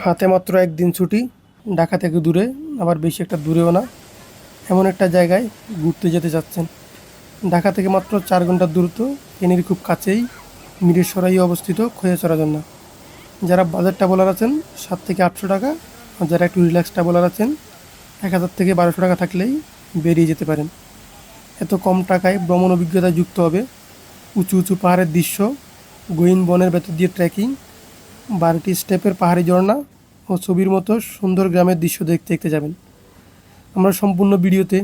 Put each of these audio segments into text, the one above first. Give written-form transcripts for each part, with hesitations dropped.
হাতে মাত্র একদিন ছুটি, ঢাকা থেকে দূরে, আবার বেশি একটা দূরেও না, এমন একটা জায়গায় ঘুরতে যেতে চাচ্ছেন। ঢাকা থেকে মাত্র 4 ঘন্টার দূরত্ব, ফেনীর খুব কাছেই মিরেশ্বরাই অবস্থিত খৈয়াচড়া ঝর্ণা। যারা বাজেট ট্রাভেলার আছেন 700 থেকে 800 টাকা, আর যারা একটু রিল্যাক্স ট্রাভেলার আছেন 1000 থেকে 1200 টাকা থাকলেই বেরিয়ে যেতে পারেন। এত কম টাকায় ভ্রমণ অভিজ্ঞতা যুক্ত হবে উঁচু উঁচু পাহাড়ের দৃশ্য, গহীন বনের ভেতর দিয়ে ট্রেকিং, 12টি স্টেপের পাহাড়ি ঝর্ণা ও ছবির মতো সুন্দর গ্রামের দৃশ্য দেখতে দেখতে যাবেন। আমরা সম্পূর্ণ ভিডিওতে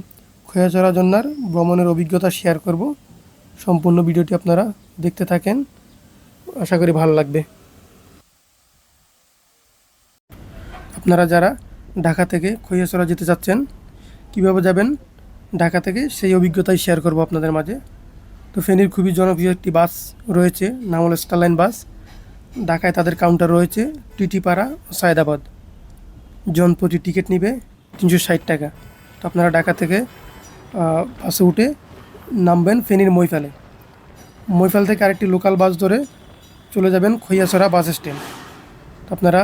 খৈয়াচড়া ঝর্ণার ভ্রমণের অভিজ্ঞতা শেয়ার করব। সম্পূর্ণ ভিডিওটি আপনারা দেখতে থাকেন, আশা করি ভালো লাগবে। আপনারা যারা ঢাকা থেকে খৈয়াচড়া যেতে চাচ্ছেন, কীভাবে যাবেন ঢাকা থেকে, সেই অভিজ্ঞতাই শেয়ার করব আপনাদের মাঝে। তো ফেনীর খুবই জনপ্রিয় একটি বাস রয়েছে, নাম হলো স্টারলাইন বাস। ঢাকায় তাদের কাউন্টার রয়েছে টিটিপাড়া ও সায়দাবাদ। জনপ্রতি টিকিট নেবে 360 টাকা। তো আপনারা ঢাকা থেকে বাসে উঠে নামবেন ফেনীর মৈফালে। মৈফাল থেকে আরেকটি লোকাল বাস ধরে চলে যাবেন খৈয়াছড়া বাস স্ট্যান্ড। তো আপনারা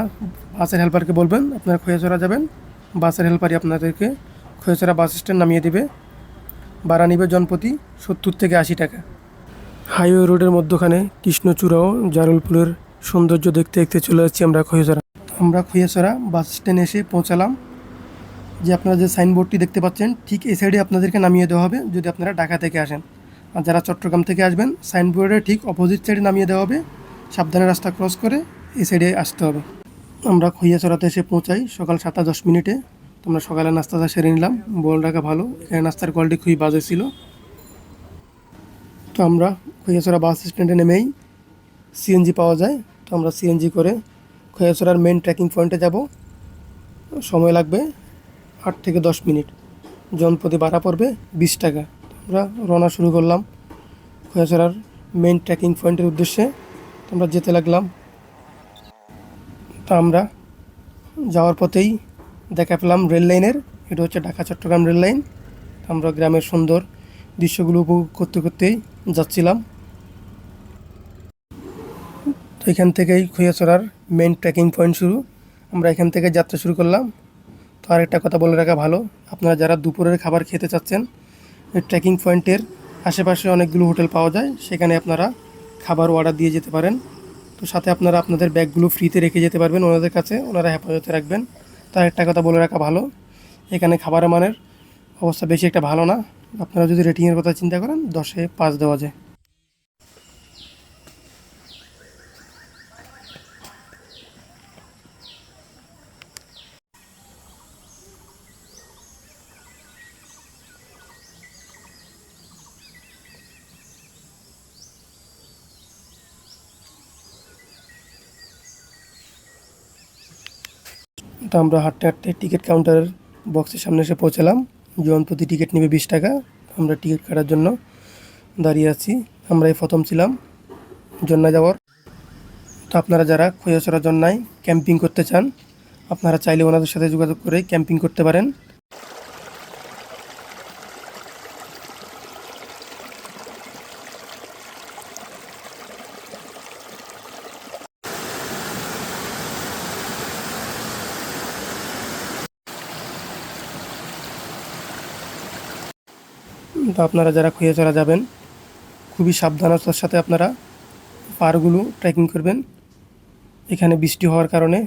বাসের হেল্পারকে বলবেন আপনারা খৈয়াছড়া যাবেন, বাসের হেল্পারই আপনাদেরকে খৈয়াছড়া বাস স্ট্যান্ড নামিয়ে দেবে। ভাড়া নিবে জনপ্রতি 70 থেকে 80 টাকা। হাইওয়ে রোডের মধ্যখানে কৃষ্ণচূড়া ও জারুলপুরের সৌন্দর্য দেখতে দেখতে চলে যাচ্ছি আমরা খৈয়াছড়া। আমরা খৈয়াছড়া বাস স্ট্যান্ডে এসে পৌঁছালাম। যে আপনারা যে সাইনবোর্ডটি দেখতে পাচ্ছেন ঠিক এই সাইডে আপনাদেরকে নামিয়ে দেওয়া হবে যদি আপনারা ঢাকা থেকে আসেন। আর যারা চট্টগ্রাম থেকে আসবেন সাইনবোর্ডের ঠিক অপোজিট সাইডে নামিয়ে দেওয়া হবে। সাবধানে রাস্তা ক্রস করে এই সাইডে আসতে হবে। আমরা খৈয়াছড়াতে এসে পৌঁছাই সকাল 7:10 তোমরা সকালে নাস্তাটা সেরে নিলাম, বল রাখা ভালো, এখানে নাস্তার কোয়ালিটি খুবই বাজে ছিল। তো আমরা খৈয়াছড়া বাস স্ট্যান্ডে নেমেই সিএনজি পাওয়া যায়, তো আমরা সিএনজি করে খৈয়াছড়ার মেন ট্রেকিং পয়েন্টে যাব। সময় লাগবে 8 থেকে 10 মিনিট। জনপ্রতি ভাড়া পড়বে 20 টাকা। আমরা রওনা শুরু করলাম খৈয়াছড়ার মেন ট্রেকিং পয়েন্টের উদ্দেশ্যে। আমরা যেতে লাগলাম। তা আমরা যাওয়ার পথেই দেখা পেলাম রেল লাইনের, এটা হচ্ছে ঢাকা চট্টগ্রাম রেল লাইন। আমরা গ্রামের সুন্দর দৃশ্যগুলো উপভোগ করতে করতেই যাচ্ছিলাম। তো এখান থেকেই খৈয়াছড়ার মেন ট্রেকিং পয়েন্ট শুরু। আমরা এখান থেকে যাত্রা শুরু করলাম। তো আরেকটা কথা বলে রাখা ভালো, আপনারা যারা দুপুরের খাবার খেতে চাচ্ছেন, এই ট্রেকিং পয়েন্টের আশেপাশে অনেকগুলো হোটেল পাওয়া যায়, সেখানে আপনারা খাবার অর্ডার দিয়ে যেতে পারেন। তো সাথে আপনারা আপনাদের ব্যাগগুলো ফ্রিতে রেখে যেতে পারবেন ওনাদের কাছে, ওনারা হেফাজতে রাখবেন। তার একটা কথা বলে রাখা ভালো, এখানে খাবারের মানের অবস্থা বেশি একটা ভালো না। আপনারা যদি রেটিংয়ের কথা চিন্তা করেন 10-এ 5 দেওয়া যায়। তো আমরা হাঁটতে হাঁটতে টিকিট কাউন্টারের বক্সের সামনে এসে পৌঁছালাম। জনপ্রতি টিকিট নেবে 20 টাকা। আমরা টিকিট কাটার জন্য দাঁড়িয়ে আছি। আমরা এই প্রথম ছিলাম ঝর্ণায় যাওয়ার। তো আপনারা যারা খৈয়াছড়া ঝর্ণায় ক্যাম্পিং করতে চান, আপনারা চাইলে ওনাদের সাথে যোগাযোগ করে ক্যাম্পিং করতে পারেন। তো আপনারা যারা খৈয়াছড়া যাবেন খুবই সাবধানতার সাথে আপনারা পাহাড়গুলো ট্রেকিং করবেন। এখানে বৃষ্টি হওয়ার কারণে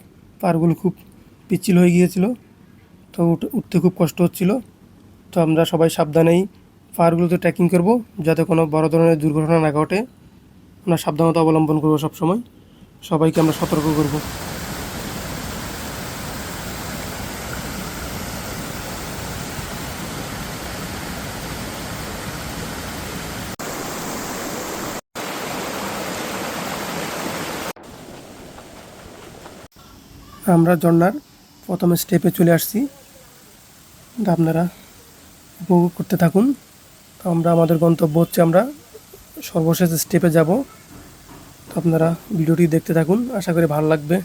পাহাড়গুলো খুব পিচ্ছিল হয়ে গিয়েছিল, তো উঠতে খুব কষ্ট হচ্ছিল। তো আমরা সবাই সাবধানেই পাহাড়গুলোতে ট্রেকিং করব, যাতে কোনো বড় ধরনের দুর্ঘটনা না ঘটে। আমরা সাবধানতা অবলম্বন করব সবসময়, সবাইকে আমরা সতর্ক করব। আমরা ঝর্ণার প্রথম স্টেপে চলে আসছি, আপনারা উপভোগ করতে থাকুন। তো আমরা আমাদের গন্তব্য হচ্ছে আমরা সর্বশেষ স্টেপে যাব। তো আপনারা ভিডিওটি দেখতে থাকুন, আশা করি ভালো লাগবে।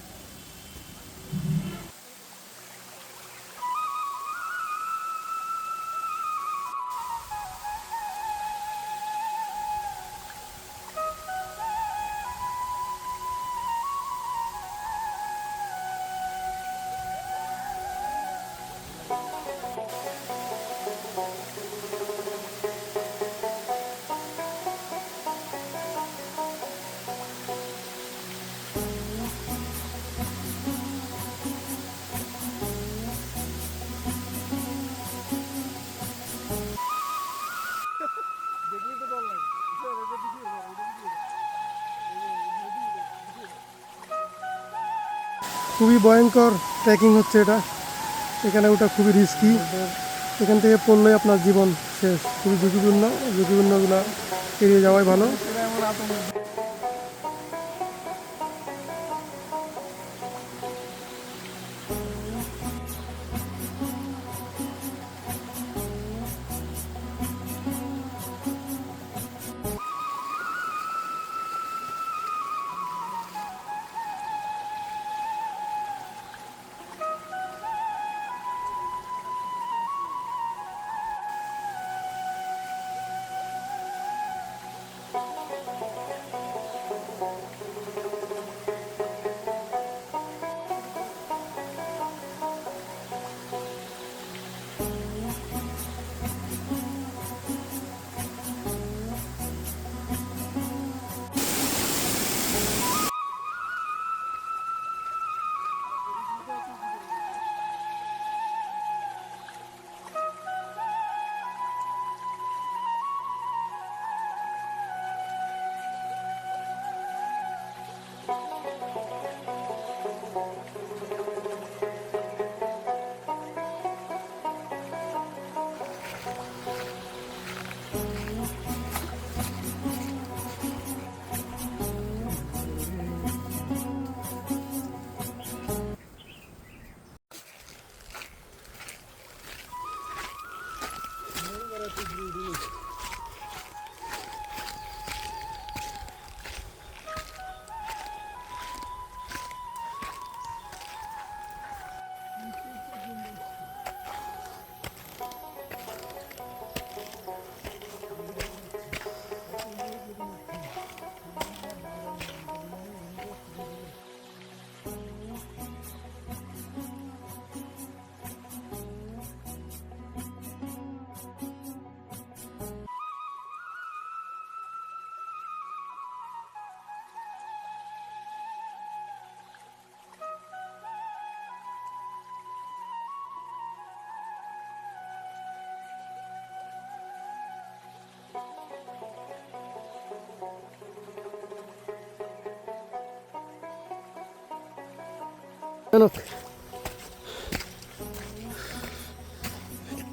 খুবই ভয়ঙ্কর ট্রেকিং হচ্ছে এটা। এখানে ওটা খুবই রিস্কি। এখান থেকে পড়লেই আপনার জীবন শেষ। খুবই ঝুঁকিপূর্ণ। ঝুঁকিপূর্ণগুলো এড়িয়ে যাওয়াই ভালো।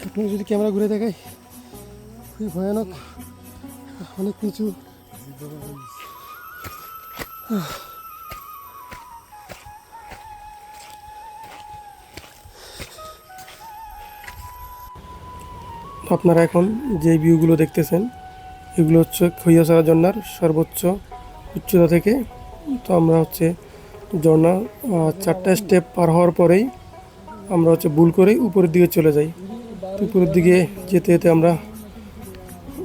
আপনাকে যদি ক্যামেরা ঘুরে দেখাই, খুবই ভয়ানক। অনেক কিছু আপনারা এখন যে ভিউগুলো দেখতেছেন এগুলো হচ্ছে খৈয়াছড়া ঝর্ণার সর্বোচ্চ উচ্চতা থেকে। তো আমরা হচ্ছে ঝর্ণা 4টা স্টেপ পার হওয়ার পরেই আমরা হচ্ছে ভুল করেই উপরের দিকে চলে যাই। তো উপরের দিকে যেতে যেতে আমরা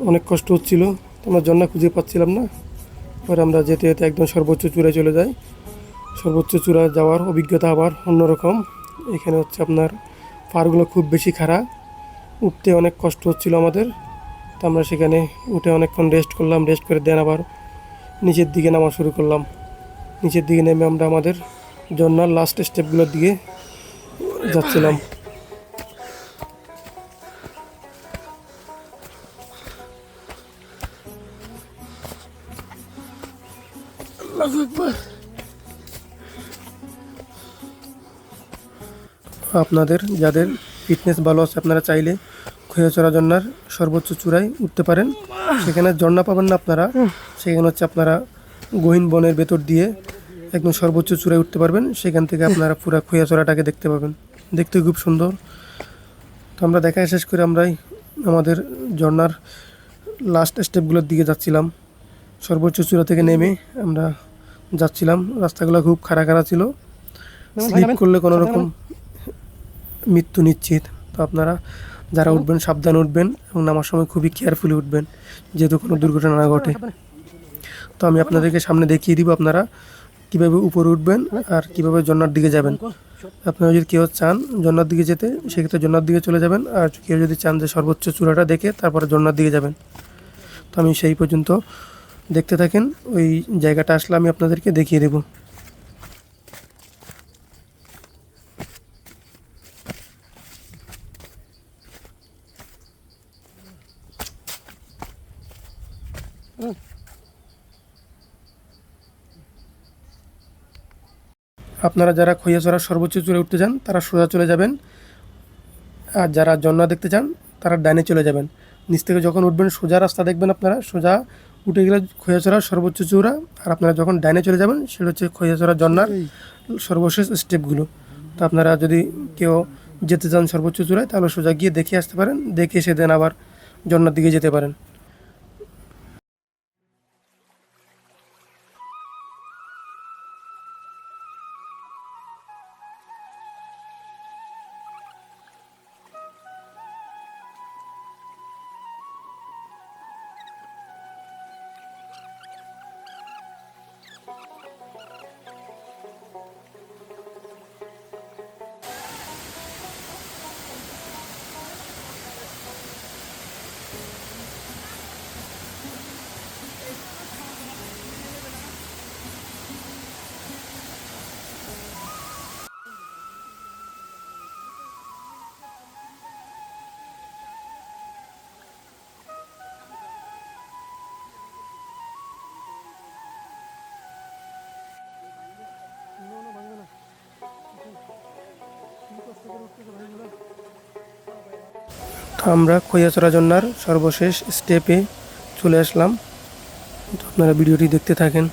অনেক কষ্ট হচ্ছিল, আমরা ঝর্ণা খুঁজে পাচ্ছিলাম না। পরে আমরা যেতে যেতে একদম সর্বোচ্চ চূড়ায় চলে যাই। সর্বোচ্চ চূড়ায় যাওয়ার অভিজ্ঞতা আবার অন্যরকম। এখানে হচ্ছে আপনার পাহাড়গুলো খুব বেশি খাড়া, উঠতে অনেক কষ্ট হচ্ছিল আমাদের। তো আমরা সেখানে উঠে অনেকক্ষণ রেস্ট করলাম, রেস্ট করে দেন আবার নিচের দিকে নামা শুরু করলাম। নিচের দিকে নেমে আমরা আমাদের ঝর্ণার লাস্ট স্টেপগুলোর দিকে যাচ্ছিলাম। আপনাদের যাদের ফিটনেস ভালো আছে আপনারা চাইলে খৈয়াছড়া ঝর্ণার সর্বোচ্চ চূড়ায় উঠতে পারেন। সেখানে ঝর্ণা পাবেন না আপনারা, সেখানে হচ্ছে আপনারা গহীন বনের ভেতর দিয়ে একদম সর্বোচ্চ চূড়ায় উঠতে পারবেন। সেখান থেকে আপনারা পুরো খৈয়াছড়াটাকে দেখতে পাবেন, দেখতে খুব সুন্দর। তো আমরা দেখা শেষ করে আমরাই আমাদের ঝর্ণার লাস্ট স্টেপগুলোর দিকে যাচ্ছিলাম। সর্বোচ্চ চূড়া থেকে নেমে আমরা যাচ্ছিলাম। রাস্তাগুলো খুব খাড়া খাড়া ছিল, স্লিপ করলে কোনো রকম মৃত্যু নিশ্চিত। তো আপনারা যারা উঠবেন সাবধানে উঠবেন এবং নামার সময় খুবই কেয়ারফুলি উঠবেন, যেহেতু কোনো দুর্ঘটনা না ঘটে। তো আমি আপনাদেরকে সামনে দেখিয়ে দিব আপনারা কীভাবে উপরে উঠবেন আর কীভাবে ঝর্ণার দিকে যাবেন। আপনারা যদি কেউ চান ঝর্ণার দিকে যেতে, সেক্ষেত্রে ঝর্ণার দিকে চলে যাবেন। আর কেউ যদি চান যে সর্বোচ্চ চূড়াটা দেখে তারপরে ঝর্ণার দিকে যাবেন, তো আমি সেই পর্যন্ত দেখতে থাকেন। ওই জায়গাটা আসলে আমি আপনাদেরকে দেখিয়ে দেব। আপনারা যারা খৈয়াছড়ার সর্বোচ্চ চূড়ায় উঠতে চান তারা সোজা চলে যাবেন, আর যারা ঝর্ণা দেখতে চান তারা ডাইনে চলে যাবেন। নিচ থেকে যখন উঠবেন সোজা রাস্তা দেখবেন, আপনারা সোজা উঠে গেলে খৈয়াছড়ার সর্বোচ্চ চূড়া, আর আপনারা যখন ডাইনে চলে যাবেন সেটা হচ্ছে খৈয়াছড়া ঝর্ণার সর্বশেষ স্টেপগুলো। তো আপনারা যদি কেউ যেতে চান সর্বোচ্চ চূড়ায় তাহলে সোজা গিয়ে দেখে আসতে পারেন, দেখে এসে দেন আবার ঝর্ণার দিকে যেতে পারেন। তো আমরা খৈয়াছড়া ঝর্ণার সর্বশেষ স্টেপে চলে আসলাম। তো আপনারা ভিডিওটি দেখতে থাকেন।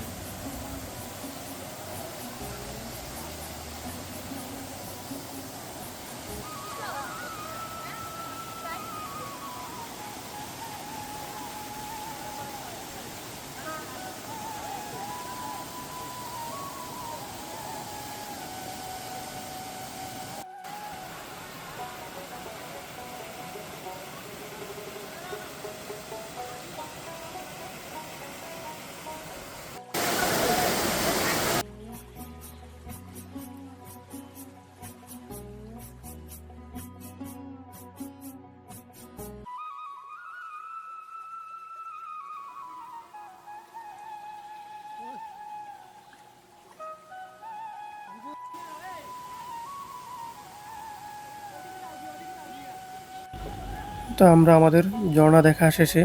তো আমরা আমাদের ঝর্ণা দেখা শেষে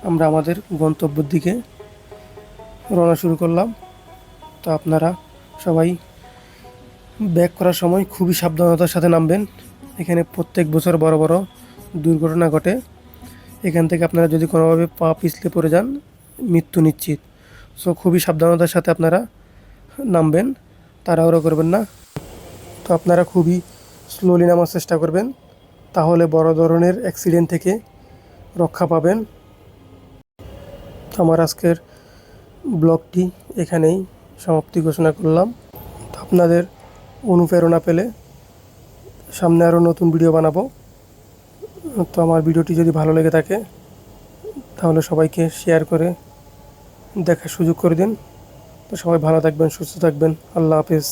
আমরা আমাদের গন্তব্যের দিকে রওনা শুরু করলাম। তো আপনারা সবাই ব্যাক করার সময় খুবই সাবধানতার সাথে নামবেন। এখানে প্রত্যেক বছর বড় বড় দুর্ঘটনা ঘটে। এখান থেকে আপনারা যদি কোনোভাবে পা পিছলে পড়ে যান, মৃত্যু নিশ্চিত। সো খুবই সাবধানতার সাথে আপনারা নামবেন, তাড়াহুড়ো করবেন না। তো আপনারা খুবই স্লোলি নামার চেষ্টা করবেন, তাহলে বড় ধরনের অ্যাক্সিডেন্ট থেকে রক্ষা পাবেন। তো আমার আজকের ব্লগটি এখানেই সমাপ্তি ঘোষণা করলাম। তো আপনাদের অনুপ্রেরণা পেলে সামনে আরও নতুন ভিডিও বানাবো। তো আমার ভিডিওটি যদি ভালো লেগে থাকে তাহলে সবাইকে শেয়ার করে দেখার সুযোগ করে দিন। তো সবাই ভালো থাকবেন, সুস্থ থাকবেন। আল্লাহ হাফেজ।